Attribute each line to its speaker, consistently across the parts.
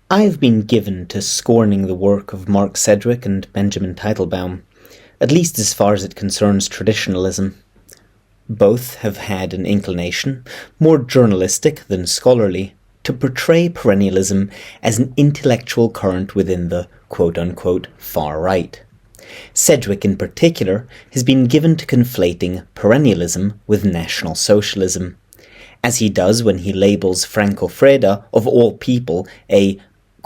Speaker 1: I've been given to scorning the work of Mark Sedgwick and Benjamin Teitelbaum, at least as far as it concerns traditionalism. Both have had an inclination, more journalistic than scholarly, to portray perennialism as an intellectual current within the quote-unquote far right. Sedgwick in particular has been given to conflating perennialism with National Socialism, as he does when he labels Franco Freda, of all people, a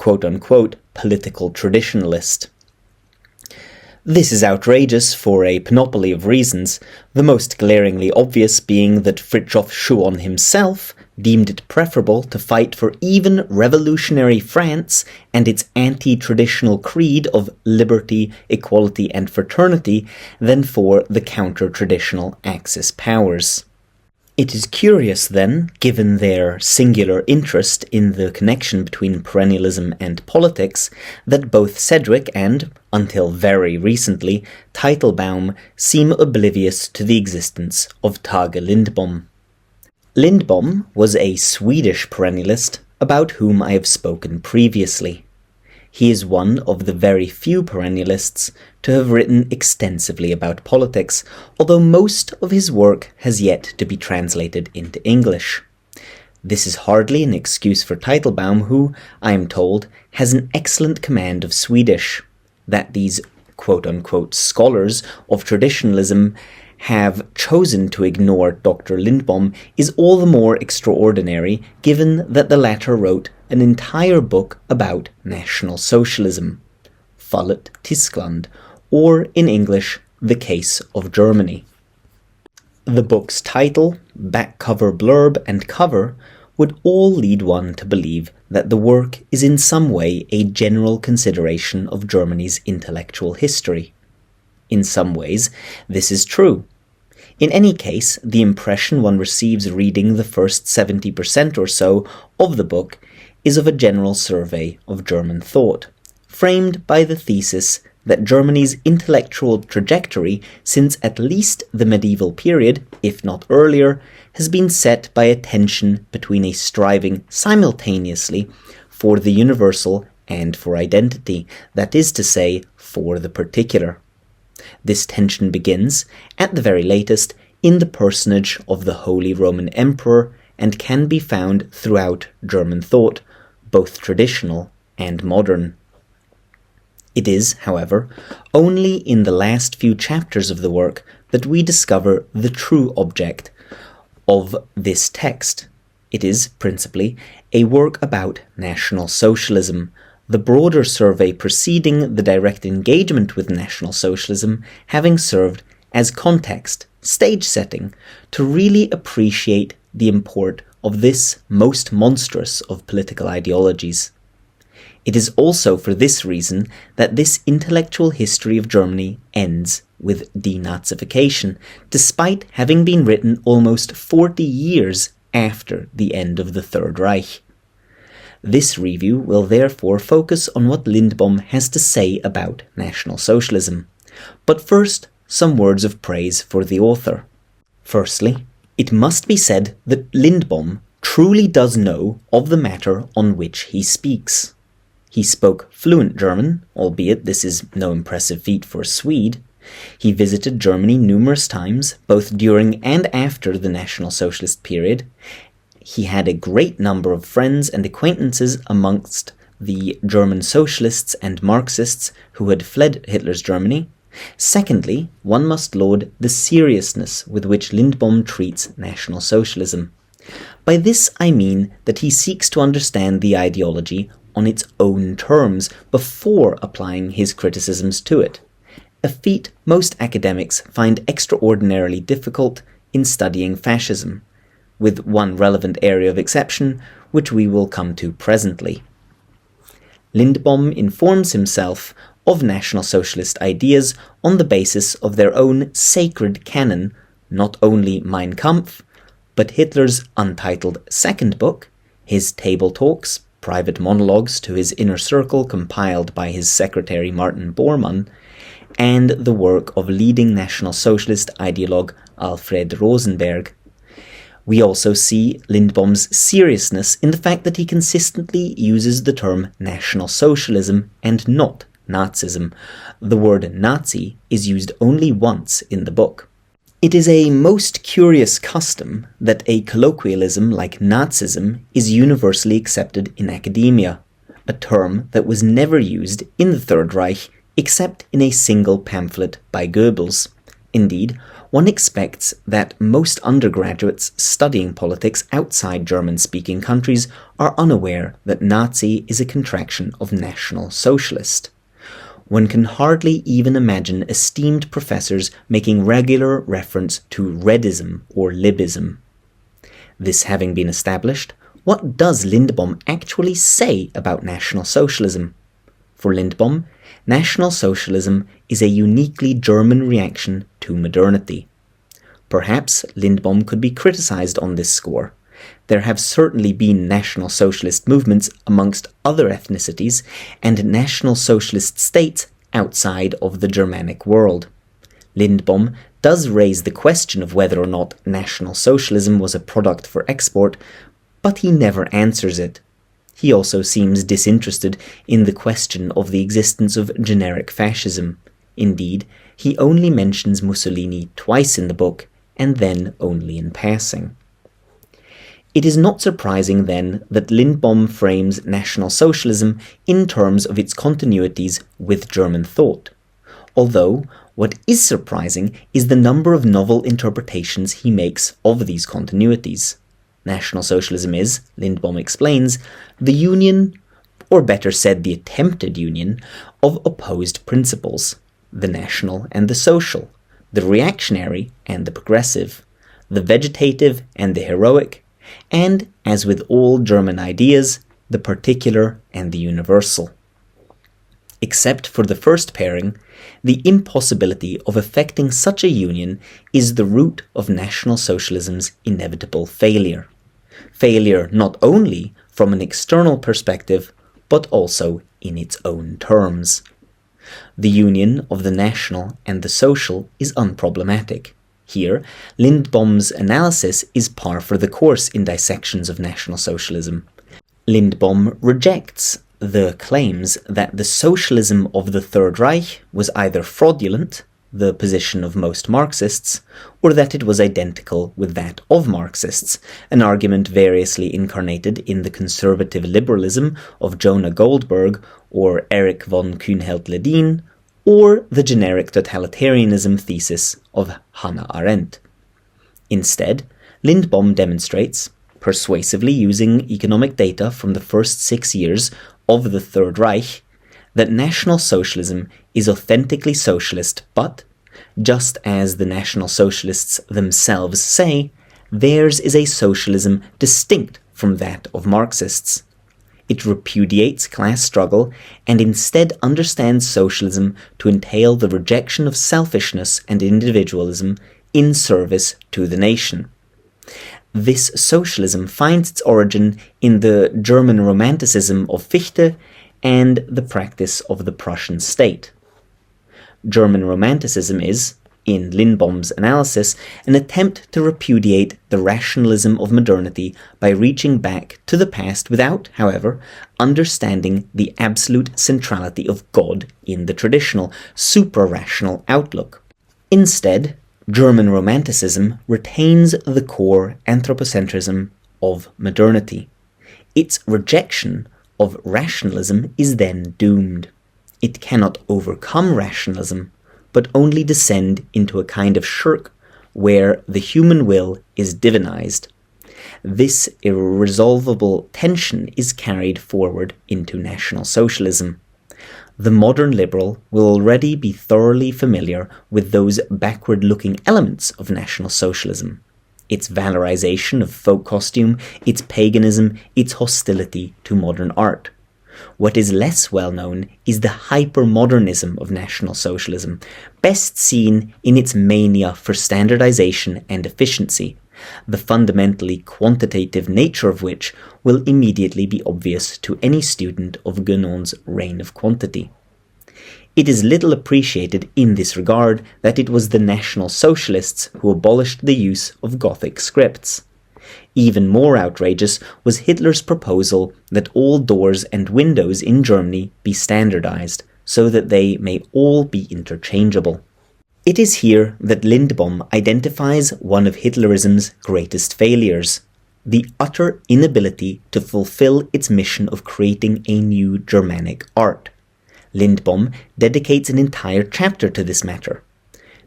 Speaker 1: quote-unquote political traditionalist. This is outrageous for a panoply of reasons, the most glaringly obvious being that Fritjof Schuon himself deemed it preferable to fight for even revolutionary France and its anti-traditional creed of liberty, equality and fraternity than for the counter-traditional Axis powers. It is curious then, given their singular interest in the connection between perennialism and politics, that both Sedgwick and, until very recently, Teitelbaum seem oblivious to the existence of Tage Lindbom. Lindbom was a Swedish perennialist about whom I have spoken previously. He is one of the very few perennialists to have written extensively about politics, although most of his work has yet to be translated into English. This is hardly an excuse for Teitelbaum, who, I am told, has an excellent command of Swedish. That these quote-unquote scholars of traditionalism have chosen to ignore Dr. Lindbom is all the more extraordinary, given that the latter wrote an entire book about National Socialism, Fallet Tyskland, or in English, The Case of Germany. The book's title, back cover blurb and cover would all lead one to believe that the work is in some way a general consideration of Germany's intellectual history. In some ways, this is true. In any case, the impression one receives reading the first 70% or so of the book is of a general survey of German thought, framed by the thesis that Germany's intellectual trajectory since at least the medieval period, if not earlier, has been set by a tension between a striving simultaneously for the universal and for identity, that is to say, for the particular. This tension begins, at the very latest, in the personage of the Holy Roman Emperor and can be found throughout German thought, both traditional and modern. It is, however, only in the last few chapters of the work that we discover the true object of this text. It is, principally, a work about National Socialism, the broader survey preceding the direct engagement with National Socialism having served as context, stage setting, to really appreciate the import of this most monstrous of political ideologies. It is also for this reason that this intellectual history of Germany ends with denazification, despite having been written almost 40 years after the end of the Third Reich. This review will therefore focus on what Lindbom has to say about National Socialism. But first, some words of praise for the author. Firstly, it must be said that Lindbom truly does know of the matter on which he speaks. He spoke fluent German, albeit this is no impressive feat for a Swede. He visited Germany numerous times, both during and after the National Socialist period. He had a great number of friends and acquaintances amongst the German socialists and Marxists who had fled Hitler's Germany. Secondly, one must laud the seriousness with which Lindbom treats National Socialism. By this I mean that he seeks to understand the ideology on its own terms before applying his criticisms to it, a feat most academics find extraordinarily difficult in studying fascism, with one relevant area of exception which we will come to presently. Lindbom informs himself of National Socialist ideas on the basis of their own sacred canon, not only Mein Kampf, but Hitler's untitled second book, his table talks, private monologues to his inner circle compiled by his secretary Martin Bormann, and the work of leading National Socialist ideologue Alfred Rosenberg. We also see Lindbom's seriousness in the fact that he consistently uses the term National Socialism and not Nazism. The word Nazi is used only once in the book. It is a most curious custom that a colloquialism like Nazism is universally accepted in academia, a term that was never used in the Third Reich except in a single pamphlet by Goebbels. Indeed, one expects that most undergraduates studying politics outside German-speaking countries are unaware that Nazi is a contraction of National Socialist. One can hardly even imagine esteemed professors making regular reference to Redism or Libism. This having been established, what does Lindbom actually say about National Socialism? For Lindbom, National Socialism is a uniquely German reaction to modernity. Perhaps Lindbom could be criticized on this score. There have certainly been National Socialist movements amongst other ethnicities and National Socialist states outside of the Germanic world. Lindbom does raise the question of whether or not National Socialism was a product for export, but he never answers it. He also seems disinterested in the question of the existence of generic fascism. Indeed, he only mentions Mussolini twice in the book, and then only in passing. It is not surprising, then, that Lindbom frames National Socialism in terms of its continuities with German thought. Although, what is surprising is the number of novel interpretations he makes of these continuities. National Socialism is, Lindbom explains, the union, or better said the attempted union, of opposed principles, the national and the social, the reactionary and the progressive, the vegetative and the heroic, and, as with all German ideas, the particular and the universal. Except for the first pairing, the impossibility of effecting such a union is the root of National Socialism's inevitable failure. Failure not only from an external perspective, but also in its own terms. The union of the national and the social is unproblematic. Here, Lindbom's analysis is par for the course in dissections of National Socialism. Lindbom rejects the claims that the socialism of the Third Reich was either fraudulent, the position of most Marxists, or that it was identical with that of Marxists, an argument variously incarnated in the conservative liberalism of Jonah Goldberg or Erich von Kühnelt-Ledin, or the generic totalitarianism thesis of Hannah Arendt. Instead, Lindbom demonstrates, persuasively using economic data from the first 6 years of the Third Reich, that National Socialism is authentically socialist, but, just as the National Socialists themselves say, theirs is a socialism distinct from that of Marxists. It repudiates class struggle and instead understands socialism to entail the rejection of selfishness and individualism in service to the nation. This socialism finds its origin in the German Romanticism of Fichte and the practice of the Prussian state. German Romanticism is, in Lindbom's analysis, an attempt to repudiate the rationalism of modernity by reaching back to the past without, however, understanding the absolute centrality of God in the traditional, supra-rational outlook. Instead, German Romanticism retains the core anthropocentrism of modernity. Its rejection of rationalism is then doomed. It cannot overcome rationalism, but only descend into a kind of shirk where the human will is divinized. This irresolvable tension is carried forward into National Socialism. The modern liberal will already be thoroughly familiar with those backward-looking elements of National Socialism: its valorization of folk costume, its paganism, its hostility to modern art. What is less well known is the hypermodernism of National Socialism, best seen in its mania for standardization and efficiency, the fundamentally quantitative nature of which will immediately be obvious to any student of Guénon's Reign of Quantity. It is little appreciated in this regard that it was the National Socialists who abolished the use of Gothic scripts. Even more outrageous was Hitler's proposal that all doors and windows in Germany be standardized, so that they may all be interchangeable. It is here that Lindbom identifies one of Hitlerism's greatest failures: the utter inability to fulfill its mission of creating a new Germanic art. Lindbom dedicates an entire chapter to this matter.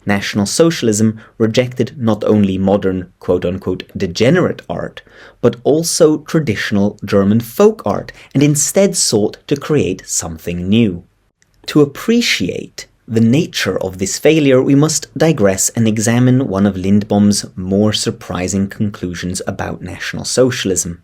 Speaker 1: National Socialism rejected not only modern quote-unquote degenerate art, but also traditional German folk art, and instead sought to create something new. To appreciate the nature of this failure, we must digress and examine one of Lindbom's more surprising conclusions about National Socialism.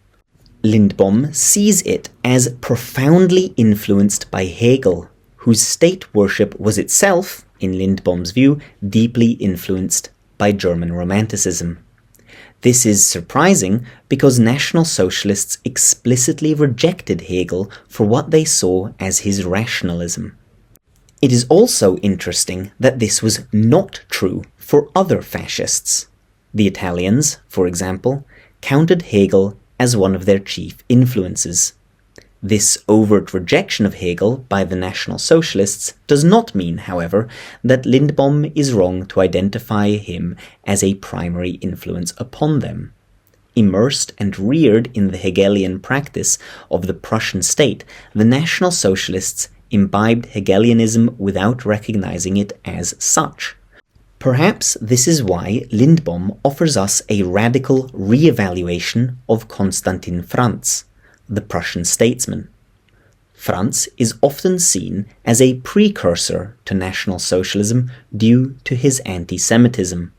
Speaker 1: Lindbom sees it as profoundly influenced by Hegel, whose state worship was itself, in Lindbom's view, deeply influenced by German Romanticism. This is surprising because National Socialists explicitly rejected Hegel for what they saw as his rationalism. It is also interesting that this was not true for other fascists. The Italians, for example, counted Hegel as one of their chief influences. This overt rejection of Hegel by the National Socialists does not mean, however, that Lindbom is wrong to identify him as a primary influence upon them. Immersed and reared in the Hegelian practice of the Prussian state, the National Socialists imbibed Hegelianism without recognizing it as such. Perhaps this is why Lindbom offers us a radical re-evaluation of Konstantin Franz, the Prussian statesman. Franz is often seen as a precursor to National Socialism due to his anti-Semitism.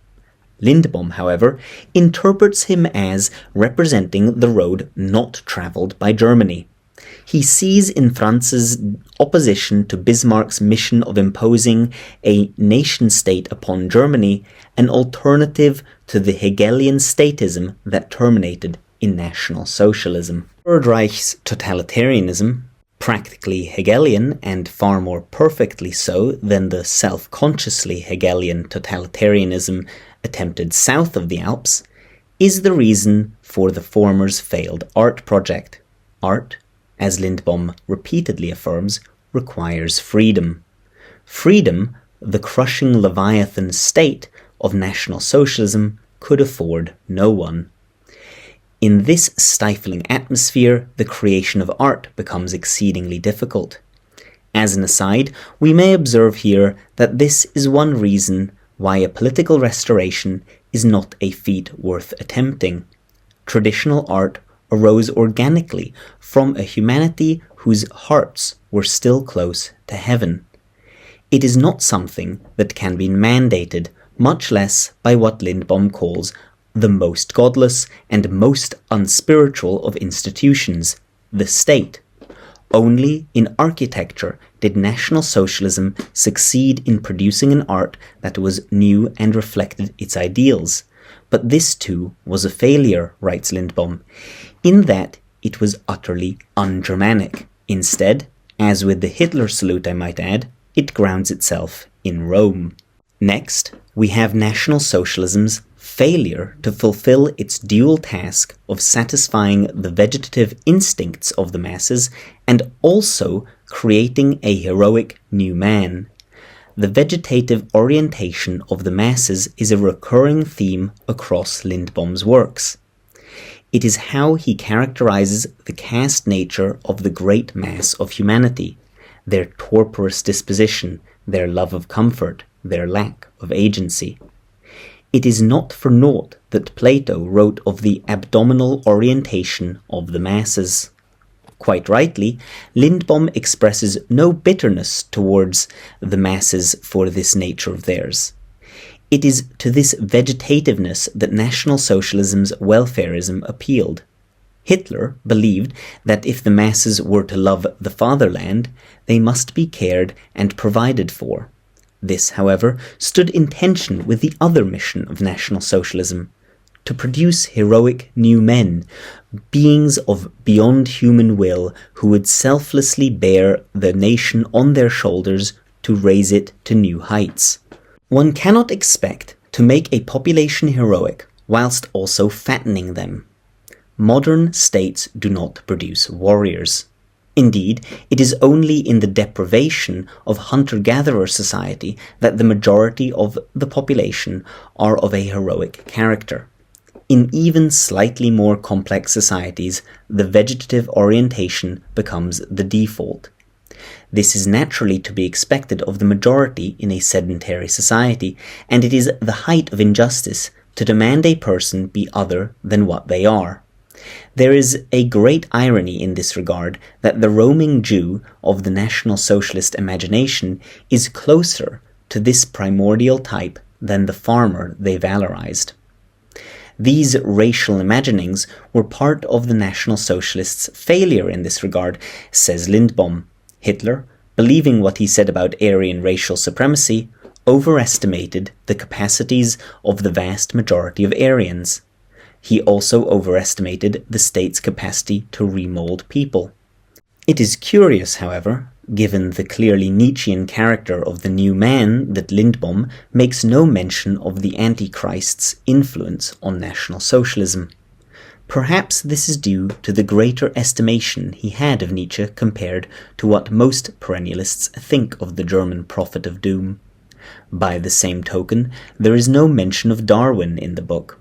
Speaker 1: Lindbom, however, interprets him as representing the road not travelled by Germany. He sees in Franz's opposition to Bismarck's mission of imposing a nation-state upon Germany an alternative to the Hegelian statism that terminated in National Socialism. Third Reich's totalitarianism, practically Hegelian and far more perfectly so than the self-consciously Hegelian totalitarianism attempted south of the Alps, is the reason for the former's failed art project. Art, as Lindbom repeatedly affirms, requires freedom. Freedom, the crushing Leviathan state of National Socialism, could afford no one. In this stifling atmosphere, the creation of art becomes exceedingly difficult. As an aside, we may observe here that this is one reason why a political restoration is not a feat worth attempting. Traditional art arose organically from a humanity whose hearts were still close to heaven. It is not something that can be mandated, much less by what Lindbom calls the most godless and most unspiritual of institutions, the state. Only in architecture did National Socialism succeed in producing an art that was new and reflected its ideals. But this too was a failure, writes Lindbom, in that it was utterly un-Germanic. Instead, as with the Hitler salute I might add, it grounds itself in Rome. Next, we have National Socialism's failure to fulfill its dual task of satisfying the vegetative instincts of the masses and also creating a heroic new man. The vegetative orientation of the masses is a recurring theme across Lindbom's works. It is how he characterizes the caste nature of the great mass of humanity, their torporous disposition, their love of comfort, their lack of agency. It is not for naught that Plato wrote of the abdominal orientation of the masses. Quite rightly, Lindbom expresses no bitterness towards the masses for this nature of theirs. It is to this vegetativeness that National Socialism's welfarism appealed. Hitler believed that if the masses were to love the fatherland, they must be cared and provided for. This, however, stood in tension with the other mission of National Socialism, to produce heroic new men, beings of beyond human will who would selflessly bear the nation on their shoulders to raise it to new heights. One cannot expect to make a population heroic whilst also fattening them. Modern states do not produce warriors. Indeed, it is only in the deprivation of hunter-gatherer society that the majority of the population are of a heroic character. In even slightly more complex societies, the vegetative orientation becomes the default. This is naturally to be expected of the majority in a sedentary society, and it is the height of injustice to demand a person be other than what they are. There is a great irony in this regard that the roaming Jew of the National Socialist imagination is closer to this primordial type than the farmer they valorized. These racial imaginings were part of the National Socialists' failure in this regard, says Lindbom. Hitler, believing what he said about Aryan racial supremacy, overestimated the capacities of the vast majority of Aryans. He also overestimated the state's capacity to remold people. It is curious, however, given the clearly Nietzschean character of the new man, that Lindbom makes no mention of the Antichrist's influence on National Socialism. Perhaps this is due to the greater estimation he had of Nietzsche compared to what most perennialists think of the German prophet of doom. By the same token, there is no mention of Darwin in the book.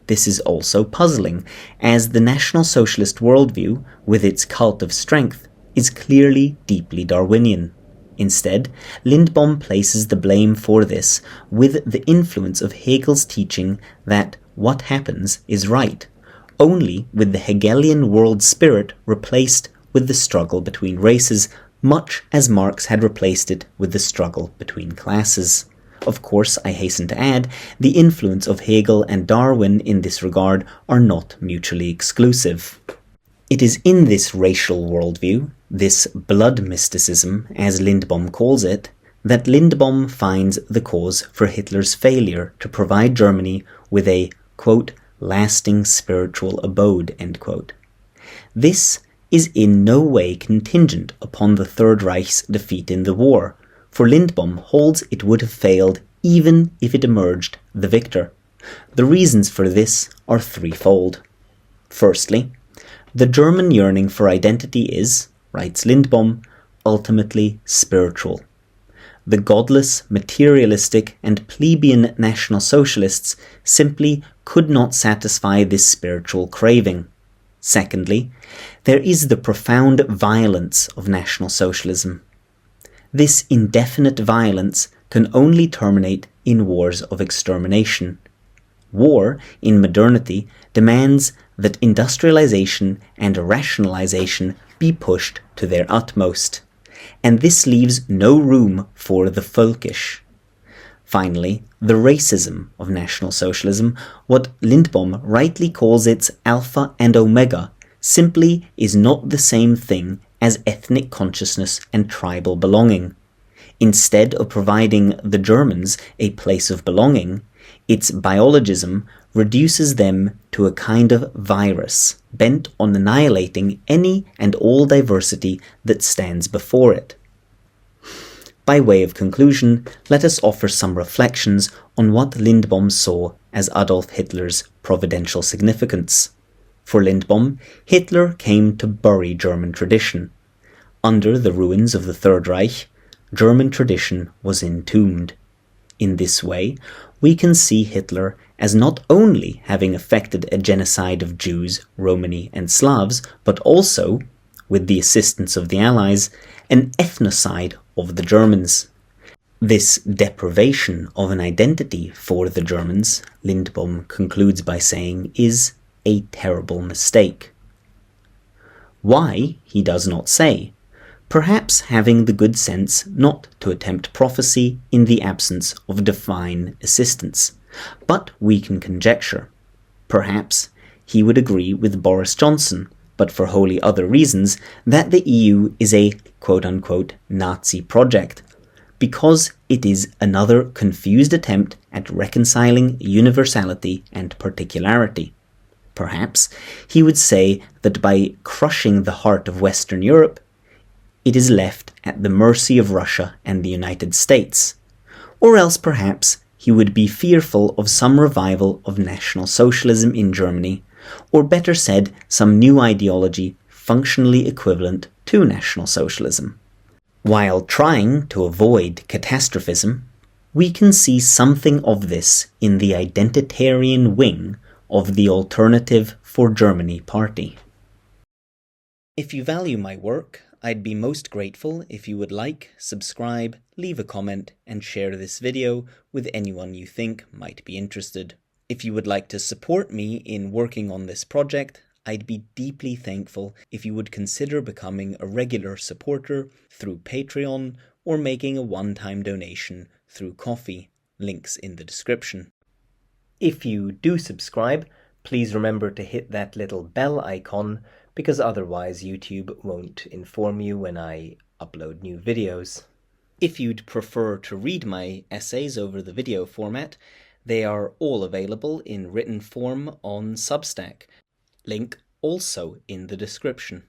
Speaker 1: This is also puzzling, as the National Socialist worldview, with its cult of strength, is clearly deeply Darwinian. Instead, Lindbom places the blame for this with the influence of Hegel's teaching that what happens is right, only with the Hegelian world spirit replaced with the struggle between races, much as Marx had replaced it with the struggle between classes. Of course, I hasten to add, the influence of Hegel and Darwin in this regard are not mutually exclusive. It is in this racial worldview, this blood mysticism, as Lindbom calls it, that Lindbom finds the cause for Hitler's failure to provide Germany with a, quote, lasting spiritual abode, end quote. This is in no way contingent upon the Third Reich's defeat in the war, for Lindbom holds it would have failed even if it emerged the victor. The reasons for this are threefold. Firstly, the German yearning for identity is, writes Lindbom, ultimately spiritual. The godless, materialistic, and plebeian National Socialists simply could not satisfy this spiritual craving. Secondly, there is the profound violence of National Socialism. This indefinite violence can only terminate in wars of extermination. War, in modernity, demands that industrialization and rationalization be pushed to their utmost, and this leaves no room for the folkish. Finally, the racism of National Socialism, what Lindbom rightly calls its alpha and omega, simply is not the same thing as ethnic consciousness and tribal belonging. Instead of providing the Germans a place of belonging, its biologism reduces them to a kind of virus bent on annihilating any and all diversity that stands before it. By way of conclusion, let us offer some reflections on what Lindbom saw as Adolf Hitler's providential significance. For Lindbom, Hitler came to bury German tradition. Under the ruins of the Third Reich, German tradition was entombed. In this way, we can see Hitler as not only having effected a genocide of Jews, Romani, and Slavs, but also, with the assistance of the Allies, an ethnocide of the Germans. This deprivation of an identity for the Germans, Lindbom concludes by saying, is a terrible mistake. Why, he does not say, perhaps having the good sense not to attempt prophecy in the absence of divine assistance. But we can conjecture. Perhaps he would agree with Boris Johnson, but for wholly other reasons, that the EU is a quote-unquote Nazi project, because it is another confused attempt at reconciling universality and particularity. Perhaps he would say that by crushing the heart of Western Europe, it is left at the mercy of Russia and the United States. Or else perhaps he would be fearful of some revival of National Socialism in Germany, or better said, some new ideology functionally equivalent to National Socialism. While trying to avoid catastrophism, we can see something of this in the identitarian wing of the Alternative for Germany party. If you value my work, I'd be most grateful if you would like, subscribe, leave a comment, and share this video with anyone you think might be interested. If you would like to support me in working on this project, I'd be deeply thankful if you would consider becoming a regular supporter through Patreon or making a one-time donation through Ko-fi, links in the description. If you do subscribe, please remember to hit that little bell icon, because otherwise YouTube won't inform you when I upload new videos. If you'd prefer to read my essays over the video format, they are all available in written form on Substack. Link also in the description.